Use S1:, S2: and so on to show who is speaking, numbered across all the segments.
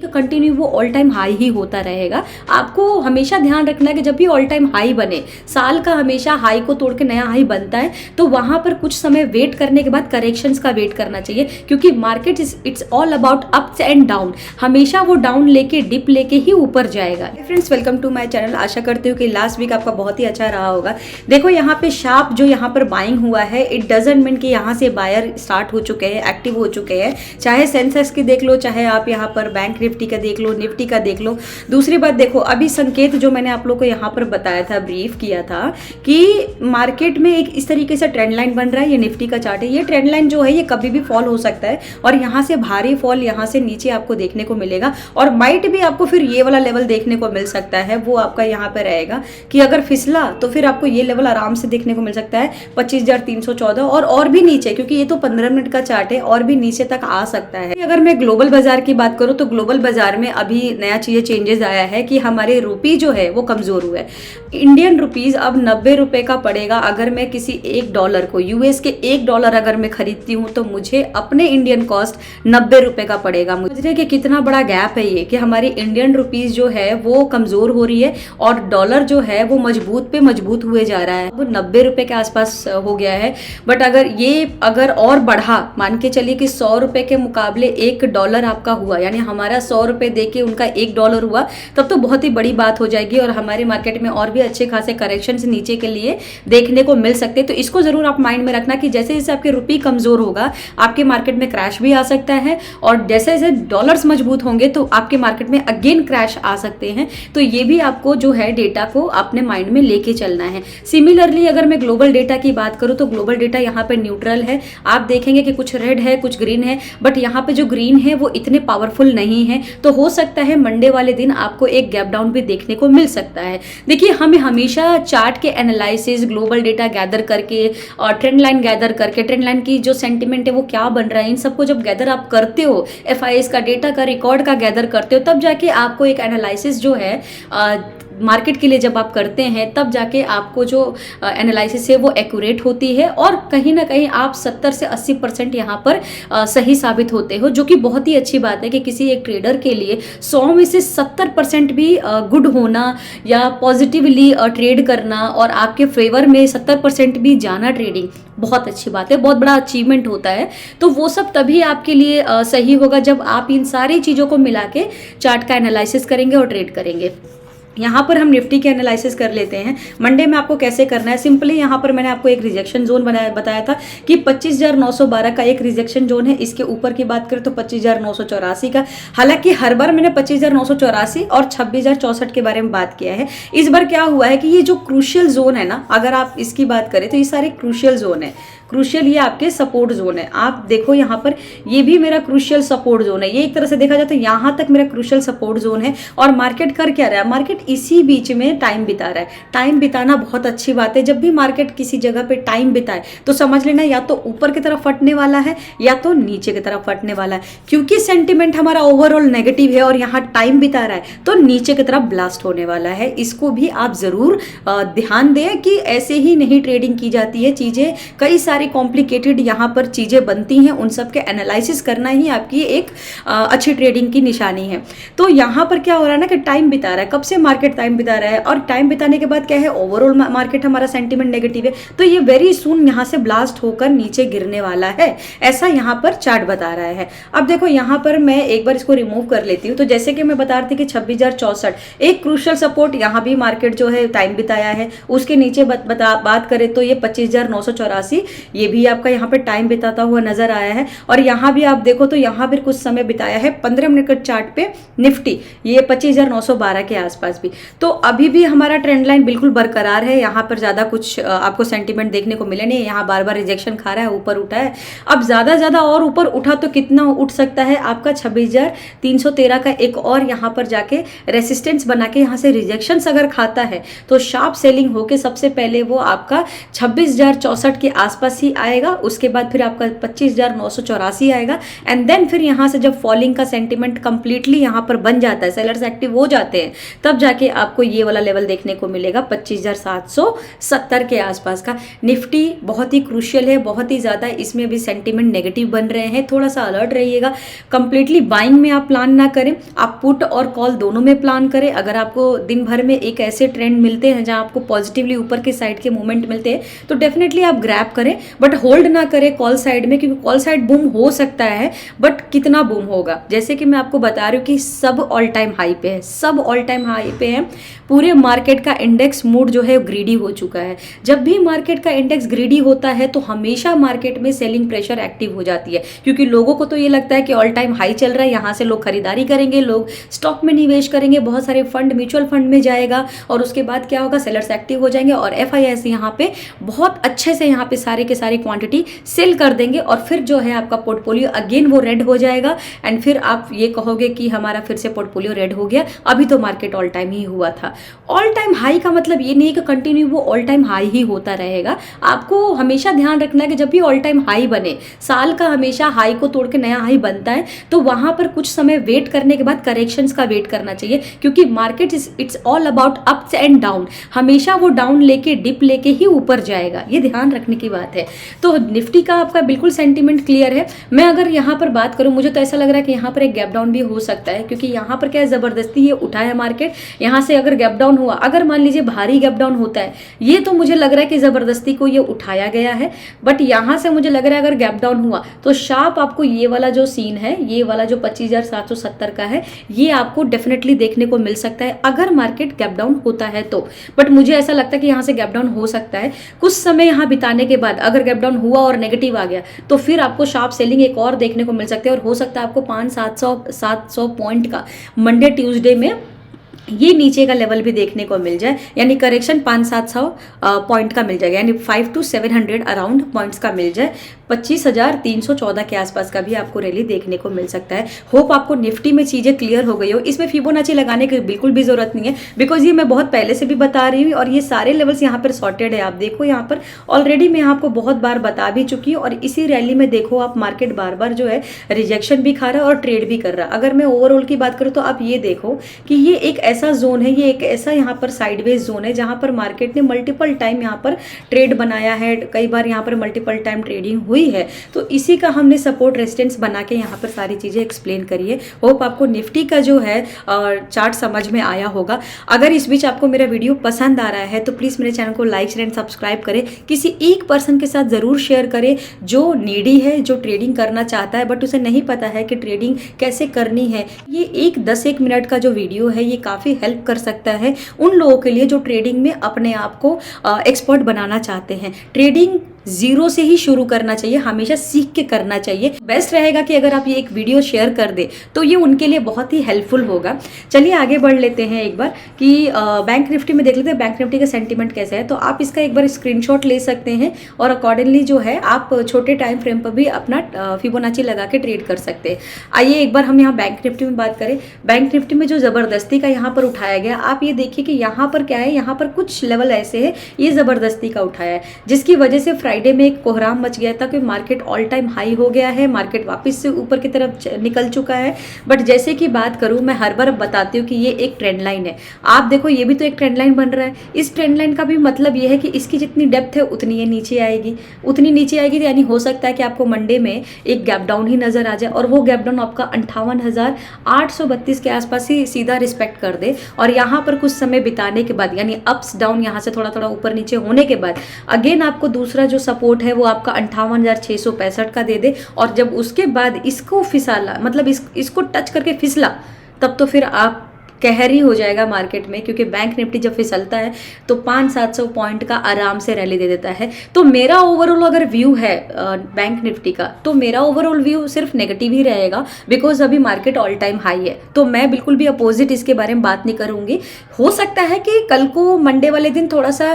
S1: Continue वो all time high ही होता रहेगा। आपको हमेशा ध्यान रखना है कि जब भी ऑल टाइम हाई बने, साल का हमेशा हाई को तोड़ के नया हाई बनता है, तो वहां पर कुछ समय वेट करने के बाद करेक्शंस का वेट करना चाहिए, क्योंकि market it's all about ups and down. हमेशा वो डाउन लेके डिप लेके ही ऊपर जाएगा। Friends, welcome to my channel. आशा करती हूँ कि लास्ट वीक आपका बहुत ही अच्छा रहा होगा। देखो यहाँ पे शार्प जो यहाँ पर बाइंग हुआ है, इट डजंट मीन कि यहाँ से बायर स्टार्ट हो चुके हैं, एक्टिव हो चुके हैं। चाहे सेंसेक्स की देख लो, चाहे आप यहाँ पर बैंक निफ्टी का देख लो, निफ्टी का देख लो। दूसरी बात देखो, अभी संकेत जो मैंने आप लोग को यहाँ पर बताया था, ब्रीफ किया था कि मार्केट में एक इस तरीके से ट्रेंड लाइन बन रहा है। ये निफ्टी का चार्ट है। ये ट्रेंड लाइन जो है ये कभी भी फॉल हो सकता है और यहाँ से भारी फॉल यहाँ से नीचे आपको देखने को मिलेगा, और माइट भी आपको फिर ये वाला लेवल देखने को मिल सकता है। वो आपका यहाँ पे रहेगा कि अगर फिसला तो फिर आपको ये लेवल आराम से देखने को मिल सकता है 25,314 और भी नीचे, क्योंकि ये तो 15 मिनट का चार्ट है, और भी नीचे तक आ सकता है। अगर मैं ग्लोबल बाजार की बात करूं तो ग्लोबल बाजार में अभी नया चीजें चेंजेस आया है कि हमारे रुपी जो है वो कमजोर हुआ है। इंडियन रुपीज अब 90 रुपए का पड़ेगा। अगर मैं किसी $1 को, यूएस के $1 अगर मैं खरीदती हूँ तो मुझे अपने इंडियन कॉस्ट 90 रुपए का पड़ेगा। मुझे कि कितना बड़ा गैप है ये, कि हमारी इंडियन रुपीज जो है वो कमजोर हो रही है और डॉलर जो है वो मजबूत पे मजबूत हुए जा रहा है। वो 90 रुपए के आसपास हो गया है। बट अगर और बढ़ा, मान के चलिए कि 100 रुपए के मुकाबले $1 आपका हुआ, यानी हमारा 100 रुपए दे के उनका $1 हुआ, तब तो बहुत ही बड़ी बात हो जाएगी और हमारे मार्केट में और भी अच्छे खासे करेक्शन नीचे के लिए देखने को मिल सकते हैं। तो इसको जरूर आप माइंड में रखना कि जैसे जैसे आपके रुपी कमजोर होगा, आपके मार्केट में क्रैश भी आ सकता है, और जैसे जैसे डॉलर्स मजबूत होंगे तो आपके मार्केट में अगेन क्रैश आ सकते हैं। तो ये भी आपको जो है डेटा को अपने माइंड में लेके चलना है। सिमिलरली अगर मैं ग्लोबल डेटा की बात करूं तो ग्लोबल डेटा यहाँ पे न्यूट्रल है। आप देखेंगे कि कुछ रेड है, कुछ ग्रीन है, बट यहाँ पे जो ग्रीन है वो इतने पावरफुल नहीं है। तो हो सकता है मंडे वाले दिन आपको एक गैप डाउन भी देखने को मिल सकता है। देखिए, हमें हमेशा चार्ट के एनालिसिस, ग्लोबल डेटा गैदर करके और ट्रेंड लाइन गैदर करके, ट्रेंड लाइन की जो सेंटिमेंट है वो क्या बन रहा है, इन सबको जब गैदर आप करते हो, एफआईएस का डेटा का रिकॉर्ड का गैदर करते हो, तब जाके आपको एक एनालिसिस जो है मार्केट के लिए जब आप करते हैं, तब जाके आपको जो एनालिसिस है वो एक्यूरेट होती है, और कहीं ना कहीं आप 70 से 80% यहाँ पर सही साबित होते हो, जो कि बहुत ही अच्छी बात है कि किसी एक ट्रेडर के लिए 100 में से 70% भी गुड होना या पॉजिटिवली ट्रेड करना और आपके फेवर में 70% भी जाना ट्रेडिंग, बहुत अच्छी बात है, बहुत बड़ा अचीवमेंट होता है। तो वो सब तभी आपके लिए सही होगा जब आप इन सारी चीज़ों को मिला के चार्ट का एनालिसिस करेंगे और ट्रेड करेंगे। यहाँ पर हम निफ्टी के एनालिसिस कर लेते हैं। मंडे में आपको कैसे करना है, सिंपली यहाँ पर मैंने आपको एक रिजेक्शन जोन बताया था कि 25,912 का एक रिजेक्शन जोन है। इसके ऊपर की बात करें तो 25,984 का। हालांकि हर बार मैंने 25,984 और 26,064 के बारे में बात किया है। इस बार क्या हुआ है कि ये जो क्रूशियल जोन है ना, अगर आप इसकी बात करें तो ये सारे क्रूशियल जोन है। क्रूशियल ये आपके सपोर्ट जोन है। आप देखो यहाँ पर, ये भी मेरा क्रूशियल सपोर्ट जोन है। ये एक तरह से देखा जाए तो यहाँ तक मेरा क्रूशियल सपोर्ट जोन है। और मार्केट कर क्या रहा है, मार्केट इसी बीच में टाइम बिता रहा है। टाइम बिताना बहुत अच्छी बात है। जब भी मार्केट किसी जगह पे टाइम बिताए तो समझ लेना या तो ऊपर की तरफ फटने वाला है या तो नीचे की तरफ फटने वाला है, क्योंकि सेंटिमेंट हमारा ओवरऑल नेगेटिव है और यहाँ टाइम बिता रहा है तो नीचे की तरफ ब्लास्ट होने वाला है। इसको भी आप जरूर ध्यान दें कि ऐसे ही नहीं ट्रेडिंग की जाती है। चीजें कई सारी कॉम्प्लिकेटेड यहाँ पर चीजें बनती हैं, उन सब के एनालिसिस करना ही आपकी एक अच्छी ट्रेडिंग की निशानी है। तो यहाँ पर क्या हो रहा है ना कि टाइम बिता रहा है। कब से मार्केट टाइम बिता रहा है, और टाइम बिताने के बाद क्या है, ओवरऑल मार्केट हमारा सेंटीमेंट नेगेटिव है, तो ये वेरी सून यहाँ से ब्लास्ट होकर नीचे गिरने वाला है, ऐसा यहाँ पर चार्ट बता रहा है। अब देखो यहाँ पर मैं एक बार इसको रिमूव कर लेती हूँ। तो जैसे कि मैं बता रही थी कि 26,064 एक क्रूशियल सपोर्ट, यहाँ भी मार्केट जो है टाइम बिताया है। उसके नीचे बात करें तो ये 25,984 ये भी आपका यहाँ पे टाइम बिताता हुआ नजर आया है। और यहाँ भी आप देखो तो यहाँ भी कुछ समय बिताया है 15 मिनट के चार्ट पे निफ्टी, ये 25,912 के आसपास भी। तो अभी भी हमारा ट्रेंड लाइन बिल्कुल बरकरार है। यहाँ पर ज्यादा कुछ आपको सेंटीमेंट देखने को मिले नहीं। यहाँ बार बार रिजेक्शन खा रहा है, ऊपर उठा है। अब ज्यादा और ऊपर उठा तो कितना उठ सकता है आपका 26,313 का एक और यहाँ पर जाके रेसिस्टेंस बना के यहाँ से रिजेक्शन अगर खाता है तो शार्प सेलिंग होके सबसे पहले वो आपका 26,064 के आसपास 85 आएगा, उसके बाद फिर आपका 25,984 आएगा एंड देन फिर यहाँ से जब फॉलिंग का सेंटिमेंट कंप्लीटली यहाँ पर बन जाता है, सेलर्स एक्टिव हो जाते हैं, तब जाके आपको ये वाला लेवल देखने को मिलेगा 25,770 के आसपास का। निफ्टी बहुत ही क्रूशियल है, बहुत ही ज़्यादा इसमें भी सेंटिमेंट नेगेटिव बन रहे हैं, थोड़ा सा अलर्ट रहिएगा। कंप्लीटली बाइंग में आप प्लान ना करें, आप पुट और कॉल दोनों में प्लान करें। अगर आपको दिन भर में एक ऐसे ट्रेंड मिलते हैं जहां आपको पॉजिटिवली ऊपर के साइड के मूवमेंट मिलते हैं तो डेफिनेटली आप ग्रैब करें, बट होल्ड ना करें कॉल साइड में, क्योंकि कॉल साइड बूम हो सकता है बट कितना बूम होगा। जैसे कि मैं आपको बता रही हूँ कि सब ऑल टाइम हाई पे है, सब ऑल टाइम हाई पे है। पूरे मार्केट का इंडेक्स मूड जो है ग्रीडी हो चुका है। जब भी मार्केट का इंडेक्स ग्रीडी होता है तो हमेशा मार्केट में सेलिंग प्रेशर एक्टिव हो जाती है, क्योंकि लोगों को तो ये लगता है कि ऑल टाइम हाई चल रहा है, यहाँ से लोग खरीदारी करेंगे, लोग स्टॉक में निवेश करेंगे, बहुत सारे फंड म्यूचुअल फंड में जाएगा और उसके बाद क्या होगा, सेलर्स एक्टिव हो जाएंगे और FIS यहाँ पे बहुत अच्छे से यहाँ पे सारे के सारी क्वांटिटी सेल कर देंगे और फिर जो है आपका पोर्टफोलियो अगेन वो रेड हो जाएगा एंड फिर आप ये कहोगे कि हमारा फिर से पोर्टफोलियो रेड हो गया, अभी तो मार्केट ऑल टाइम ही हुआ था। ऑल टाइम हाई का मतलब ये नहीं है कि कंटिन्यू वो ऑल टाइम हाई ही होता रहेगा। आपको हमेशा ध्यान रखना है कि जब भी ऑल टाइम हाई बने, साल का हमेशा हाई को तोड़ के नया हाई बनता है, तो वहां पर कुछ समय वेट करने के बाद करेक्शंस का वेट करना चाहिए, क्योंकि market it's all about ups and down. हमेशा वो डाउन लेके डिप लेके ही ऊपर जाएगा, ये ध्यान रखने की बात है। तो निफ्टी का आपका बिल्कुल सेंटीमेंट क्लियर है। मैं अगर यहाँ पर बात करूँ, मुझे तो ऐसा लग रहा है कि यहाँ पर एक गैप डाउन भी हो सकता है, क्योंकि यहाँ पर क्या है, जबरदस्ती ये उठा है मार्केट। यहाँ से अगर गैप डाउन हुआ, अगर मान लीजिए भारी गैप डाउन होता है, ये तो मुझे लग रहा है कि जबरदस्ती को ये उठाया गया है, बट यहाँ से मुझे लग रहा है अगर गैप डाउन हुआ तो शार्प आपको ये वाला जो सीन है, ये वाला जो 25,770 का है, ये आपको डेफिनेटली देखने को मिल सकता है अगर मार्केट गैप डाउन होता है तो। बट मुझे ऐसा लगता है कि यहाँ से गैप डाउन हो सकता है। कुछ समय यहाँ बिताने के बाद अगर गैप डाउन हुआ और नेगेटिव आ गया तो फिर आपको शार्प सेलिंग एक और देखने को मिल सकती है और हो सकता है आपको 500-700 पॉइंट का मंडे ट्यूसडे में ये नीचे का लेवल भी देखने को मिल जाए, यानी करेक्शन 500-700 पॉइंट का मिल जाएगा, यानी 500 to 700 अराउंड पॉइंट्स का मिल जाए। 25,314 के आसपास का भी आपको रैली देखने को मिल सकता है। होप आपको निफ्टी में चीज़ें क्लियर हो गई हो। इसमें फिबोनाची लगाने की बिल्कुल भी जरूरत नहीं है, बिकॉज ये मैं बहुत पहले से भी बता रही हूँ और ये सारे लेवल्स यहाँ पर सॉर्टेड है। आप देखो यहाँ पर ऑलरेडी मैं आपको बहुत बार बता भी चुकी हूँ और इसी रैली में देखो आप मार्केट बार बार जो है रिजेक्शन भी खा रहा है और ट्रेड भी कर रहा है। अगर मैं ओवरऑल की बात करूँ तो आप ये देखो कि ये एक ऐसा जोन है, ये एक ऐसा यहाँ पर साइडवेज जोन है जहाँ पर मार्केट ने मल्टीपल टाइम यहाँ पर ट्रेड बनाया है, कई बार यहाँ पर मल्टीपल टाइम ट्रेडिंग हुई है। तो इसी का हमने सपोर्ट रेजिस्टेंस बना के यहाँ पर सारी चीज़ें एक्सप्लेन करी है। होप आपको निफ्टी का जो है चार्ट समझ में आया होगा। अगर इस बीच आपको मेरा वीडियो पसंद आ रहा है तो प्लीज़ मेरे चैनल को लाइक शेयर एंड सब्सक्राइब करें, किसी एक पर्सन के साथ ज़रूर शेयर करें जो नीडी है, जो ट्रेडिंग करना चाहता है बट उसे नहीं पता है कि ट्रेडिंग कैसे करनी है। ये 10-1 मिनट का जो वीडियो है ये काफ़ी हेल्प कर सकता है उन लोगों के लिए जो ट्रेडिंग में अपने आप को एक्सपर्ट बनाना चाहते हैं। ट्रेडिंग जीरो से ही शुरू करना चाहिए, हमेशा सीख के करना चाहिए। बेस्ट रहेगा कि अगर आप ये एक वीडियो शेयर कर दे तो ये उनके लिए बहुत ही हेल्पफुल होगा। चलिए आगे बढ़ लेते हैं एक बार कि बैंक निफ्टी में देख लेते हैं बैंक निफ्टी का सेंटीमेंट कैसा है। तो आप इसका एक बार स्क्रीनशॉट ले सकते हैं और अकॉर्डिंगली जो है आप छोटे टाइम फ्रेम पर भी अपना फिबोनाची लगा के ट्रेड कर सकते हैं। आइए एक बार हम यहाँ बैंक निफ्टी में बात करें। बैंक निफ्टी में जो ज़बरदस्ती का यहाँ पर उठाया गया, आप ये देखिए कि यहाँ पर क्या है, यहाँ पर कुछ लेवल ऐसे है ये ज़बरदस्ती का उठाया है जिसकी वजह से फ्राइडे में एक कोहराम मच गया था कि मार्केट ऑल टाइम हाई हो गया है, मार्केट वापस से ऊपर की तरफ निकल चुका है। बट जैसे कि बात करूं, मैं हर बार बताती हूँ कि ये एक ट्रेंड लाइन है। आप देखो ये भी तो एक ट्रेंड लाइन बन रहा है। इस ट्रेंड लाइन का भी मतलब ये है कि इसकी जितनी डेप्थ है उतनी ये नीचे आएगी, उतनी नीचे आएगी, यानी हो सकता है कि आपको मंडे में एक गैप डाउन ही नजर आ जाए और वो गैप डाउन आपका 58,832 के आसपास ही सीधा रिस्पेक्ट कर दे और यहाँ पर कुछ समय बिताने के बाद, यानी अप्स डाउन यहाँ से थोड़ा थोड़ा ऊपर नीचे होने के बाद अगेन आपको दूसरा जो सपोर्ट है वो आपका 58,665 का दे दे और जब उसके बाद इसको फिसला, मतलब इसको टच करके फिसला, तब तो फिर आप कहरी हो जाएगा मार्केट में, क्योंकि बैंक निफ्टी जब फिसलता है तो 500-700 पॉइंट का आराम से रैली दे देता है। तो मेरा ओवरऑल अगर व्यू है बैंक निफ्टी का, तो मेरा ओवरऑल व्यू सिर्फ नेगेटिव ही रहेगा, बिकॉज अभी मार्केट ऑल टाइम हाई है। तो मैं बिल्कुल भी अपोजिट इसके बारे में बात नहीं करूंगी। हो सकता है कि कल को मंडे वाले दिन थोड़ा सा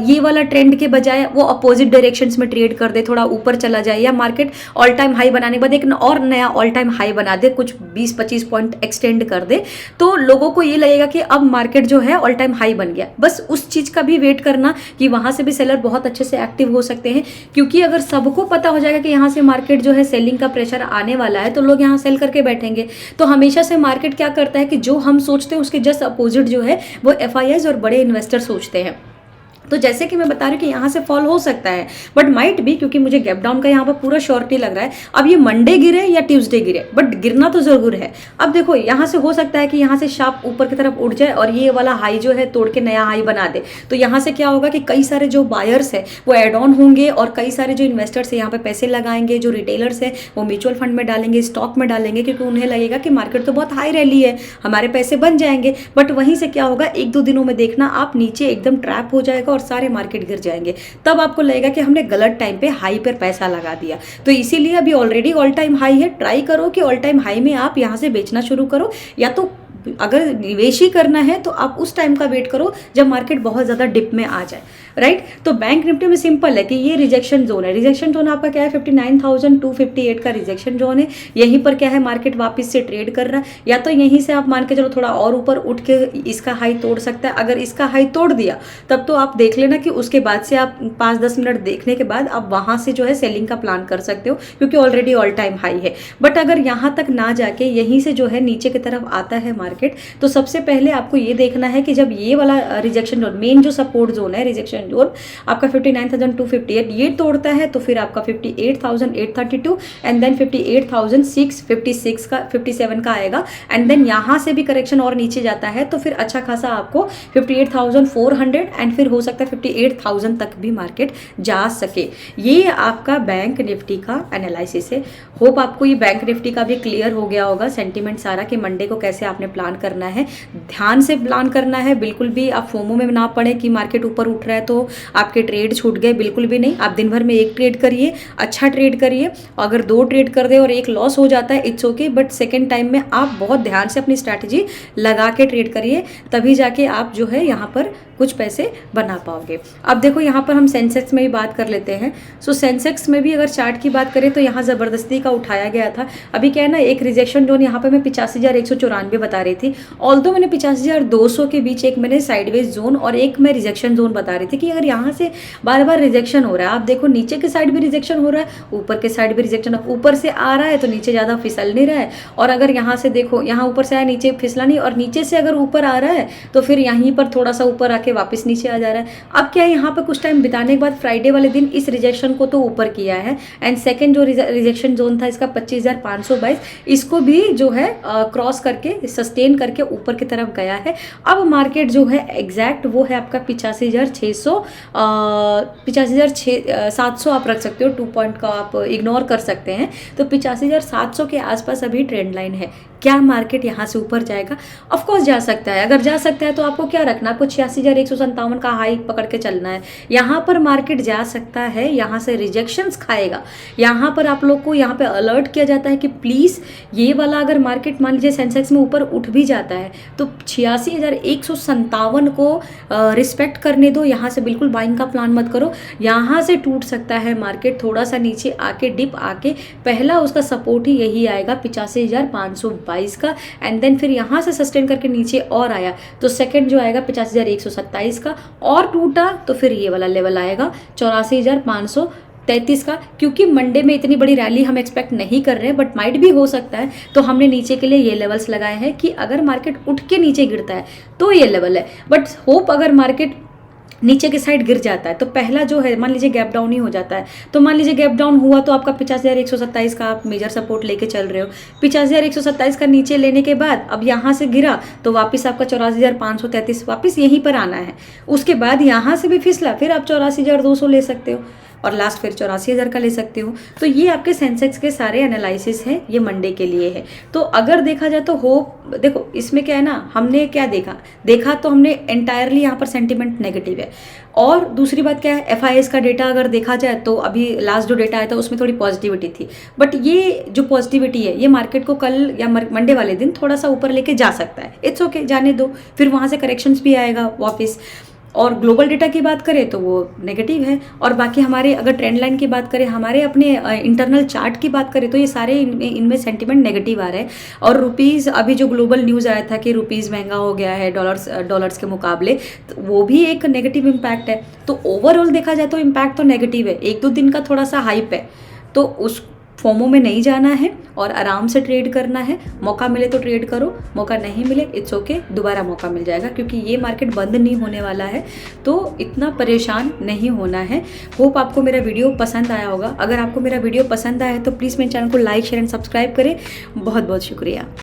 S1: ये वाला ट्रेंड के बजाय वो अपोजिट डायरेक्शंस में ट्रेड कर दे, थोड़ा ऊपर चला जाए, या मार्केट ऑल टाइम हाई बनाने के बाद एक और नया ऑल टाइम हाई बना दे, कुछ 20-25 पॉइंट एक्सटेंड कर दे, तो लोगों को ये लगेगा कि अब मार्केट जो है ऑल टाइम हाई बन गया। बस उस चीज़ का भी वेट करना कि वहाँ से भी सेलर बहुत अच्छे से एक्टिव हो सकते हैं, क्योंकि अगर सबको पता हो जाएगा कि यहाँ से मार्केट जो है सेलिंग का प्रेशर आने वाला है तो लोग यहाँ सेल करके बैठेंगे। तो हमेशा से मार्केट क्या करता है कि जो हम सोचते हैं उसके जस्ट अपोजिट जो है वो एफआईआईज और बड़े इन्वेस्टर सोचते हैं। तो जैसे कि मैं बता रही हूँ कि यहाँ से फॉल हो सकता है, बट माइट भी, क्योंकि मुझे गैप डाउन का यहाँ पर पूरा श्योरिटी लग रहा है। अब ये मंडे गिरे या ट्यूसडे गिरे, बट गिरना तो जरूर है। अब देखो यहाँ से हो सकता है कि यहाँ से शार्प ऊपर की तरफ उठ जाए और ये वाला हाई जो है तोड़ के नया हाई बना दे। तो यहाँ से क्या होगा कि कई सारे जो बायर्स है वो एड ऑन होंगे और कई सारे जो इन्वेस्टर्स है यहाँ पे पैसे लगाएंगे, जो रिटेलर्स है वो म्यूचुअल फंड में डालेंगे, स्टॉक में डालेंगे, क्योंकि उन्हें लगेगा कि मार्केट तो बहुत हाई रैली है, हमारे पैसे बन जाएंगे। बट वहीं से क्या होगा, एक दो दिनों में देखना आप नीचे एकदम ट्रैप हो जाएगा और सारे मार्केट गिर जाएंगे। तब आपको लगेगा कि हमने गलत टाइम पे हाई पर पैसा लगा दिया। तो इसीलिए अभी ऑलरेडी ऑल टाइम हाई है, ट्राई करो कि ऑल टाइम हाई में आप यहां से बेचना शुरू करो, या तो अगर निवेश ही करना है तो आप उस टाइम का वेट करो जब मार्केट बहुत ज़्यादा डिप में आ जाए, राइट। तो बैंक निफ्टी में सिंपल है कि ये रिजेक्शन जोन है। रिजेक्शन जोन आपका क्या है, 59,258 का रिजेक्शन जोन है। यहीं पर क्या है, मार्केट वापस से ट्रेड कर रहा है, या तो यहीं से आप मान के चलो थोड़ा और ऊपर उठ के इसका हाई तोड़ सकता है। अगर इसका हाई तोड़ दिया तब तो आप देख लेना कि उसके बाद से आप 5-10 मिनट देखने के बाद आप वहाँ से जो है सेलिंग का प्लान कर सकते हो, क्योंकि ऑलरेडी ऑल टाइम हाई है। बट अगर यहाँ तक ना जाके यहीं से जो है नीचे की तरफ आता है मार्केट, तो सबसे पहले आपको ये देखना है कि जब ये वाला रिजेक्शन जोन, मेन जो सपोर्ट जोन है रिजेक्शन जोन आपका 59,258 ये तोड़ता है, तो फिर आपका 58,832 एंड देन 58,656 का 57 का आएगा। एंड देन यहाँ से भी करेक्शन और नीचे जाता है तो फिर अच्छा खासा आपको 58,400 एंड फिर हो सकता है 58,000 तक भी मार्केट जा सके। ये आपका बैंक निफ्टी का एनालिसिस है। होप आपको ये बैंक निफ्टी का भी क्लियर हो गया होगा सेंटीमेंट सारा, कि मंडे को कैसे आपने प्लान करना है। ध्यान से प्लान करना है, बिल्कुल भी आप फोमो में ना पड़े कि मार्केट ऊपर उठ रहा है तो आपके ट्रेड छूट गए, बिल्कुल भी नहीं। आप दिन भर में एक ट्रेड करिए, अच्छा ट्रेड करिए। अगर 2 ट्रेड कर दे और एक लॉस हो जाता है it's okay, but second time में आप बहुत ध्यान से अपनी स्ट्रैटेजी लगा के ट्रेड करिए, तभी जाके आप जो है यहाँ पर कुछ पैसे बना पाओगे। अब देखो यहाँ पर हम सेंसेक्स में भी बात कर लेते हैं। सो सेंसेक्स में भी अगर चार्ट की बात करें तो यहाँ ज़बरदस्ती का उठाया गया था। अभी क्या है ना, एक रिजेक्शन जोन यहाँ पे मैं 85,194 बता रही थी, ऑल्दो मैंने 85,200 के बीच एक मैंने साइडवेज जोन और एक मैं रिजेक्शन जोन बता रही थी कि अगर यहाँ से बार बार रिजेक्शन हो रहा है, आप देखो नीचे के साइड भी रिजेक्शन हो रहा है, ऊपर के साइड भी रिजेक्शन, ऊपर से आ रहा है तो नीचे ज़्यादा फिसल नहीं रहा है, और अगर यहाँ से देखो यहाँ ऊपर से आया नीचे फिसला नहीं, और नीचे से अगर ऊपर आ रहा है तो फिर यहीं पर थोड़ा सा ऊपर आके वापस नीचे आ जा रहा है। अब क्या है, यहाँ पर कुछ टाइम बिताने के बाद फ्राइडे वाले दिन इस रिजेक्शन को तो ऊपर किया है, एंड सेकेंड जो रिजेक्शन जोन था इसका 25,522, इसको भी जो है क्रॉस करके सस्टेन करके ऊपर की तरफ गया है। अब मार्केट जो है एग्जैक्ट वो है आपका 85,600 85,700 आप रख सकते हो, 2 पॉइंट का आप इग्नोर कर सकते हैं। तो 85,700 के आसपास अभी ट्रेंड लाइन है। क्या मार्केट यहाँ से ऊपर जाएगा? ऑफ कोर्स जा सकता है। अगर जा सकता है तो आपको क्या रखना, आपको 86,157 का हाई पकड़ के चलना है। यहाँ पर मार्केट जा सकता है, यहाँ से रिजेक्शंस खाएगा। यहाँ पर आप लोग को यहाँ पे अलर्ट किया जाता है कि प्लीज़ ये वाला अगर मार्केट मान लीजिए सेंसेक्स में ऊपर उठ भी जाता है तो 86,157 को रिस्पेक्ट करने दो। यहाँ से बिल्कुल बाइंग का प्लान मत करो। यहाँ से टूट सकता है मार्केट, थोड़ा सा नीचे आके डिप आके पहला उसका सपोर्ट ही यही आएगा 85,522 का, एंड देन फिर यहाँ से सस्टेन करके नीचे और आया तो सेकंड जो आएगा 85,127 का, और टूटा तो फिर ये वाला लेवल आएगा 84,533 का। क्योंकि मंडे में इतनी बड़ी रैली हम एक्सपेक्ट नहीं कर रहे हैं, बट माइट भी हो सकता है, तो हमने नीचे के लिए ये लेवल्स लगाए हैं कि अगर मार्केट उठ के नीचे गिरता है तो ये लेवल है। बट होप अगर मार्केट नीचे के साइड गिर जाता है तो पहला जो है मान लीजिए गैप डाउन ही हो जाता है, तो मान लीजिए गैप डाउन हुआ तो आपका 85,127 का आप मेजर सपोर्ट लेके चल रहे हो। 85,127 का नीचे लेने के बाद अब यहाँ से गिरा तो वापस आपका 84,533 वापस यहीं पर आना है। उसके बाद यहाँ से भी फिसला, फिर आप 84,200 ले सकते हो और लास्ट फिर 84,000 का ले सकते हो। तो ये आपके सेंसेक्स के सारे एनालिसिस हैं, ये मंडे के लिए है। तो अगर देखा जाए तो होप देखो इसमें क्या है ना, हमने क्या देखा तो हमने एंटायरली यहाँ पर सेंटिमेंट नेगेटिव है। और दूसरी बात क्या है, एफआईआईज का डेटा अगर देखा जाए तो अभी लास्ट जो डेटा आया था उसमें थोड़ी पॉजिटिविटी थी, बट ये जो पॉजिटिविटी है ये मार्केट को कल या मंडे वाले दिन थोड़ा सा ऊपर लेके जा सकता है। इट्स ओके, जाने दो, फिर वहाँ से करेक्शंस भी आएगा वापस। और ग्लोबल डेटा की बात करें तो वो नेगेटिव है। और बाकी हमारे अगर ट्रेंड लाइन की बात करें, हमारे अपने इंटरनल चार्ट की बात करें तो ये सारे इनमें सेंटिमेंट नेगेटिव आ रहे हैं। और रुपीज़, अभी जो ग्लोबल न्यूज़ आया था कि रुपीज़ महंगा हो गया है डॉलर्स के मुकाबले, तो वो भी एक नेगेटिव इम्पैक्ट है। तो ओवरऑल देखा जाए तो इम्पैक्ट तो नेगेटिव है। 1-2 दिन का थोड़ा सा हाइप है, तो उस फोमो में नहीं जाना है और आराम से ट्रेड करना है। मौका मिले तो ट्रेड करो, मौका नहीं मिले इट्स ओके, दोबारा मौका मिल जाएगा, क्योंकि ये मार्केट बंद नहीं होने वाला है, तो इतना परेशान नहीं होना है। होप आपको मेरा वीडियो पसंद आया होगा। अगर आपको मेरा वीडियो पसंद आया है तो प्लीज़ मेरे चैनल को लाइक, शेयर एंड सब्सक्राइब करें। बहुत बहुत शुक्रिया।